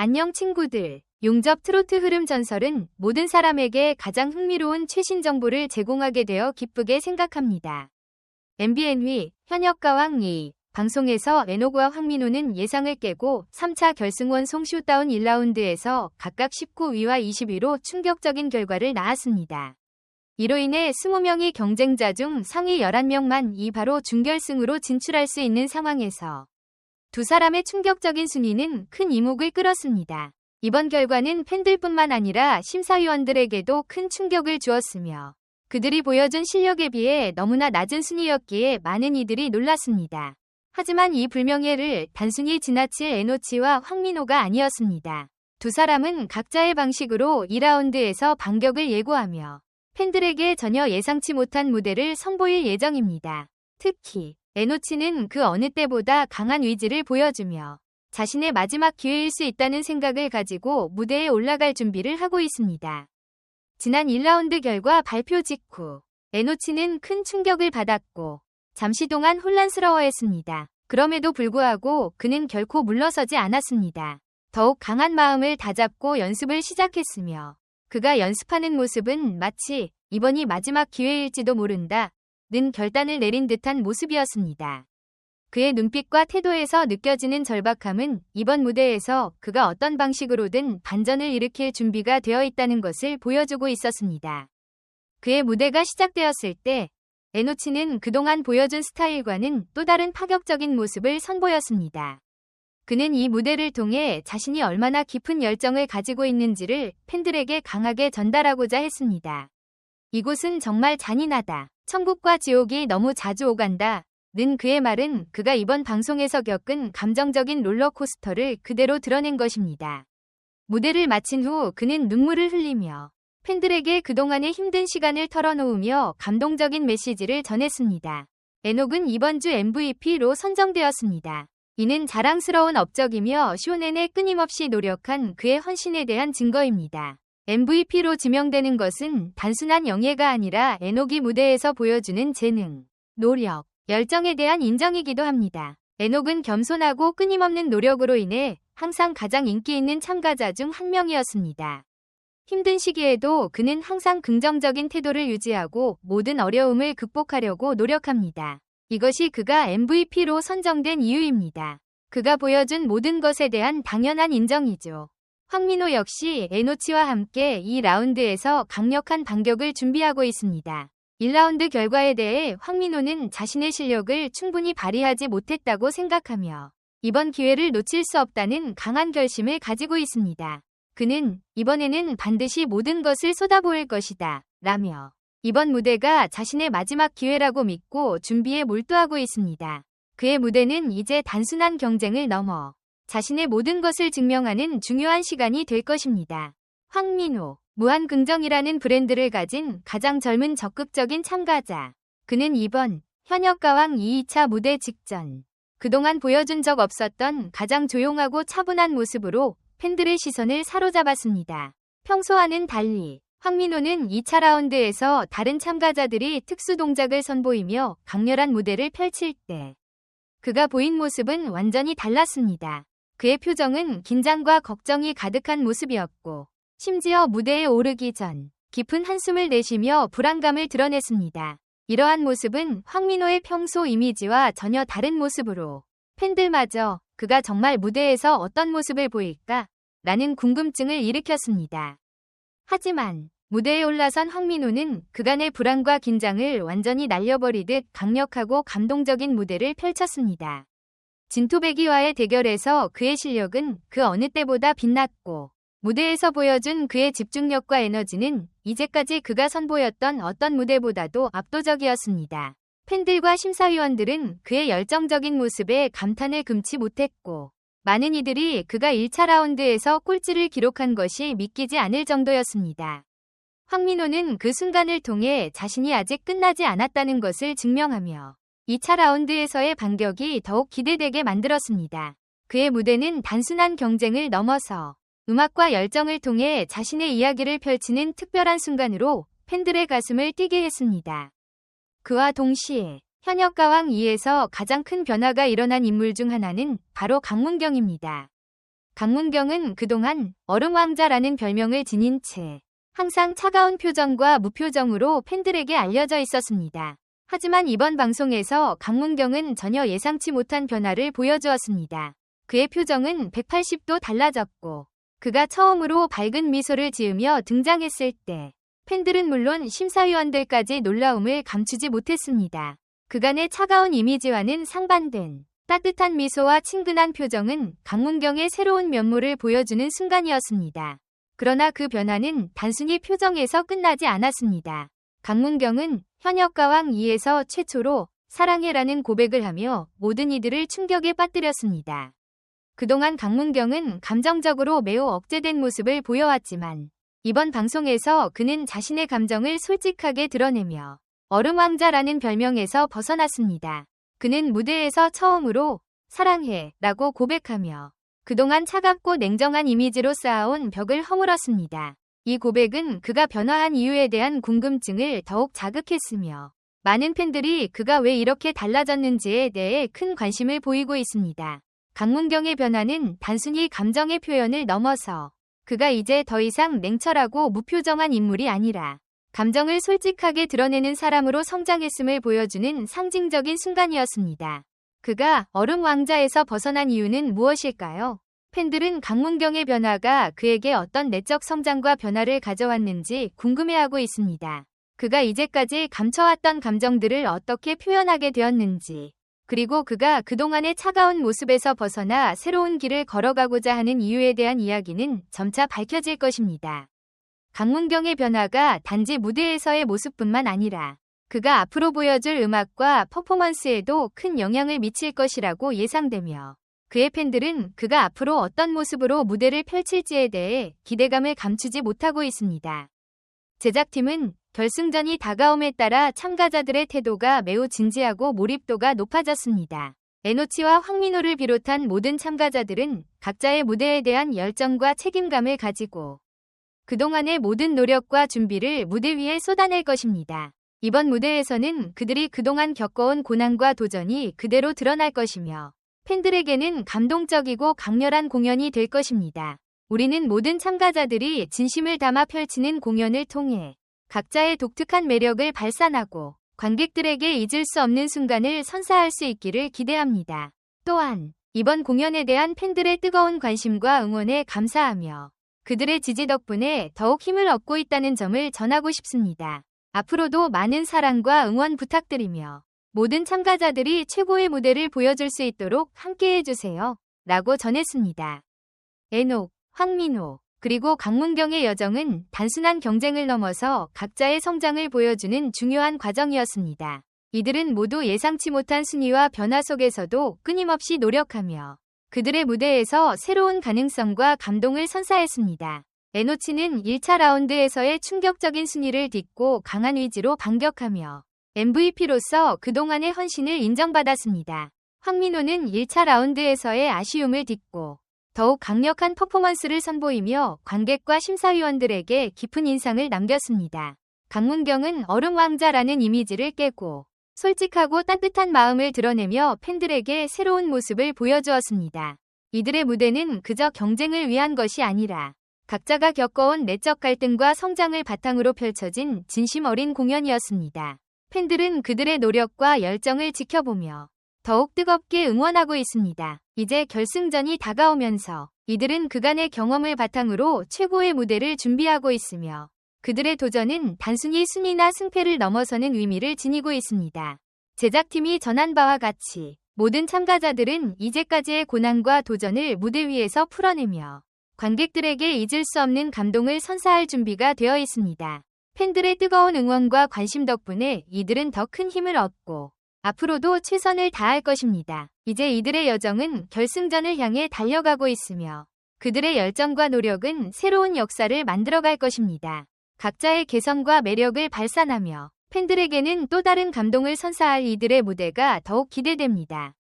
안녕 친구들. 용접 트로트 흐름 전설은 모든 사람에게 가장 흥미로운 최신 정보를 제공하게 되어 기쁘게 생각합니다. MBN위 현역가왕 2 방송에서 에녹과 황민호는 예상을 깨고 3차 결승원 송 쇼다운 1라운드에서 각각 19위와 20위로 충격적인 결과를 낳았습니다. 이로 인해 20명의 경쟁자 중 상위 11명만 바로 준결승으로 진출할 수 있는 상황에서 두 사람의 충격적인 순위는 큰 이목을 끌었습니다. 이번 결과는 팬들뿐만 아니라 심사위원들에게도 큰 충격을 주었으며 그들이 보여준 실력에 비해 너무나 낮은 순위였기에 많은 이들이 놀랐습니다. 하지만 이 불명예를 단순히 지나칠 에노치와 황민호가 아니었습니다. 두 사람은 각자의 방식으로 2라운드에서 반격을 예고하며 팬들에게 전혀 예상치 못한 무대를 선보일 예정입니다. 특히 에노치는 그 어느 때보다 강한 의지를 보여주며 자신의 마지막 기회일 수 있다는 생각을 가지고 무대에 올라갈 준비를 하고 있습니다. 지난 1라운드 결과 발표 직후 에노치는 큰 충격을 받았고 잠시 동안 혼란스러워했습니다. 그럼에도 불구하고 그는 결코 물러서지 않았습니다. 더욱 강한 마음을 다잡고 연습을 시작했으며 그가 연습하는 모습은 마치 이번이 마지막 기회일지도 모른다 는 결단을 내린 듯한 모습이었습니다. 그의 눈빛과 태도에서 느껴지는 절박함은 이번 무대에서 그가 어떤 방식으로든 반전을 일으킬 준비가 되어 있다는 것을 보여주고 있었습니다. 그의 무대가 시작되었을 때 에노치는 그동안 보여준 스타일과는 또 다른 파격적인 모습을 선보였습니다. 그는 이 무대를 통해 자신이 얼마나 깊은 열정을 가지고 있는지를 팬들에게 강하게 전달하고자 했습니다. 이곳은 정말 잔인하다. 천국과 지옥이 너무 자주 오간다. 는 그의 말은 그가 이번 방송에서 겪은 감정적인 롤러코스터를 그대로 드러낸 것입니다. 무대를 마친 후 그는 눈물을 흘리며 팬들에게 그동안의 힘든 시간을 털어놓으며 감동적인 메시지를 전했습니다. 에녹은 이번 주 MVP로 선정되었습니다. 이는 자랑스러운 업적이며 쇼 내내 끊임없이 노력한 그의 헌신에 대한 증거입니다. MVP로 지명되는 것은 단순한 영예가 아니라 에녹이 무대에서 보여주는 재능, 노력, 열정에 대한 인정이기도 합니다. 에녹은 겸손하고 끊임없는 노력으로 인해 항상 가장 인기 있는 참가자 중 한 명이었습니다. 힘든 시기에도 그는 항상 긍정적인 태도를 유지하고 모든 어려움을 극복하려고 노력합니다. 이것이 그가 MVP로 선정된 이유입니다. 그가 보여준 모든 것에 대한 당연한 인정이죠. 황민호 역시 에노치와 함께 이 라운드에서 강력한 반격을 준비하고 있습니다. 1라운드 결과에 대해 황민호는 자신의 실력을 충분히 발휘하지 못했다고 생각하며 이번 기회를 놓칠 수 없다는 강한 결심을 가지고 있습니다. 그는 이번에는 반드시 모든 것을 쏟아부을 것이다 라며 이번 무대가 자신의 마지막 기회라고 믿고 준비에 몰두하고 있습니다. 그의 무대는 이제 단순한 경쟁을 넘어 자신의 모든 것을 증명하는 중요한 시간이 될 것입니다. 황민호, 무한긍정이라는 브랜드를 가진 가장 젊은 적극적인 참가자. 그는 이번 현역가왕 2차 무대 직전 그동안 보여준 적 없었던 가장 조용하고 차분한 모습으로 팬들의 시선을 사로잡았습니다. 평소와는 달리 황민호는 2차 라운드에서 다른 참가자들이 특수 동작을 선보이며 강렬한 무대를 펼칠 때 그가 보인 모습은 완전히 달랐습니다. 그의 표정은 긴장과 걱정이 가득한 모습이었고 심지어 무대에 오르기 전 깊은 한숨을 내쉬며 불안감을 드러냈습니다. 이러한 모습은 황민호의 평소 이미지와 전혀 다른 모습으로 팬들마저 그가 정말 무대에서 어떤 모습을 보일까? 라는 궁금증을 일으켰습니다. 하지만 무대에 올라선 황민호는 그간의 불안과 긴장을 완전히 날려버리듯 강력하고 감동적인 무대를 펼쳤습니다. 진토배기와의 대결에서 그의 실력은 그 어느 때보다 빛났고 무대에서 보여준 그의 집중력과 에너지는 이제까지 그가 선보였던 어떤 무대보다도 압도적이었습니다. 팬들과 심사위원들은 그의 열정적인 모습에 감탄을 금치 못했고 많은 이들이 그가 1차 라운드에서 꼴찌를 기록한 것이 믿기지 않을 정도였습니다. 황민호는 그 순간을 통해 자신이 아직 끝나지 않았다는 것을 증명하며 2차 라운드에서의 반격이 더욱 기대되게 만들었습니다. 그의 무대는 단순한 경쟁을 넘어서 음악과 열정을 통해 자신의 이야기를 펼치는 특별한 순간으로 팬들의 가슴을 뛰게 했습니다. 그와 동시에 현역가왕 2에서 가장 큰 변화가 일어난 인물 중 하나는 바로 강문경입니다. 강문경은 그동안 얼음왕자라는 별명을 지닌 채 항상 차가운 표정과 무표정으로 팬들에게 알려져 있었습니다. 하지만 이번 방송에서 강문경은 전혀 예상치 못한 변화를 보여주었습니다. 그의 표정은 180도 달라졌고 그가 처음으로 밝은 미소를 지으며 등장했을 때 팬들은 물론 심사위원들까지 놀라움을 감추지 못했습니다. 그간의 차가운 이미지와는 상반된 따뜻한 미소와 친근한 표정은 강문경의 새로운 면모를 보여주는 순간이었습니다. 그러나 그 변화는 단순히 표정에서 끝나지 않았습니다. 강문경은 현역가왕 2에서 최초로 사랑해라는 고백을 하며 모든 이들을 충격에 빠뜨렸습니다. 그동안 강문경은 감정적으로 매우 억제된 모습을 보여왔지만 이번 방송에서 그는 자신의 감정을 솔직하게 드러내며 얼음왕자라는 별명에서 벗어났습니다. 그는 무대에서 처음으로 사랑해 라고 고백하며 그동안 차갑고 냉정한 이미지로 쌓아온 벽을 허물었습니다. 이 고백은 그가 변화한 이유에 대한 궁금증을 더욱 자극했으며 많은 팬들이 그가 왜 이렇게 달라졌는지에 대해 큰 관심을 보이고 있습니다. 강문경의 변화는 단순히 감정의 표현을 넘어서 그가 이제 더 이상 냉철하고 무표정한 인물이 아니라 감정을 솔직하게 드러내는 사람으로 성장했음을 보여주는 상징적인 순간이었습니다. 그가 얼음왕자에서 벗어난 이유는 무엇일까요? 팬들은 강문경의 변화가 그에게 어떤 내적 성장과 변화를 가져왔는지 궁금해하고 있습니다. 그가 이제까지 감춰왔던 감정들을 어떻게 표현하게 되었는지, 그리고 그가 그동안의 차가운 모습에서 벗어나 새로운 길을 걸어가고자 하는 이유에 대한 이야기는 점차 밝혀질 것입니다. 강문경의 변화가 단지 무대에서의 모습뿐만 아니라 그가 앞으로 보여줄 음악과 퍼포먼스에도 큰 영향을 미칠 것이라고 예상되며 그의 팬들은 그가 앞으로 어떤 모습으로 무대를 펼칠지에 대해 기대감을 감추지 못하고 있습니다. 제작팀은 결승전이 다가옴에 따라 참가자들의 태도가 매우 진지하고 몰입도가 높아졌습니다. 에노치와 황민호를 비롯한 모든 참가자들은 각자의 무대에 대한 열정과 책임감을 가지고 그동안의 모든 노력과 준비를 무대 위에 쏟아낼 것입니다. 이번 무대에서는 그들이 그동안 겪어온 고난과 도전이 그대로 드러날 것이며 팬들에게는 감동적이고 강렬한 공연이 될 것입니다. 우리는 모든 참가자들이 진심을 담아 펼치는 공연을 통해 각자의 독특한 매력을 발산하고 관객들에게 잊을 수 없는 순간을 선사할 수 있기를 기대합니다. 또한 이번 공연에 대한 팬들의 뜨거운 관심과 응원에 감사하며 그들의 지지 덕분에 더욱 힘을 얻고 있다는 점을 전하고 싶습니다. 앞으로도 많은 사랑과 응원 부탁드리며 모든 참가자들이 최고의 무대를 보여줄 수 있도록 함께해주세요. 라고 전했습니다. 에녹, 황민호, 그리고 강문경의 여정은 단순한 경쟁을 넘어서 각자의 성장을 보여주는 중요한 과정이었습니다. 이들은 모두 예상치 못한 순위와 변화 속에서도 끊임없이 노력하며 그들의 무대에서 새로운 가능성과 감동을 선사했습니다. 에노치는 1차 라운드에서의 충격적인 순위를 딛고 강한 의지로 반격하며 MVP로서 그동안의 헌신을 인정받았습니다. 황민호는 1차 라운드에서의 아쉬움을 딛고 더욱 강력한 퍼포먼스를 선보이며 관객과 심사위원들에게 깊은 인상을 남겼습니다. 강문경은 얼음왕자라는 이미지를 깨고 솔직하고 따뜻한 마음을 드러내며 팬들에게 새로운 모습을 보여주었습니다. 이들의 무대는 그저 경쟁을 위한 것이 아니라 각자가 겪어온 내적 갈등과 성장을 바탕으로 펼쳐진 진심 어린 공연이었습니다. 팬들은 그들의 노력과 열정을 지켜보며 더욱 뜨겁게 응원하고 있습니다. 이제 결승전이 다가오면서 이들은 그간의 경험을 바탕으로 최고의 무대를 준비하고 있으며 그들의 도전은 단순히 순위나 승패를 넘어서는 의미를 지니고 있습니다. 제작팀이 전한 바와 같이 모든 참가자들은 이제까지의 고난과 도전을 무대 위에서 풀어내며 관객들에게 잊을 수 없는 감동을 선사할 준비가 되어 있습니다. 팬들의 뜨거운 응원과 관심 덕분에 이들은 더 큰 힘을 얻고 앞으로도 최선을 다할 것입니다. 이제 이들의 여정은 결승전을 향해 달려가고 있으며 그들의 열정과 노력은 새로운 역사를 만들어갈 것입니다. 각자의 개성과 매력을 발산하며 팬들에게는 또 다른 감동을 선사할 이들의 무대가 더욱 기대됩니다.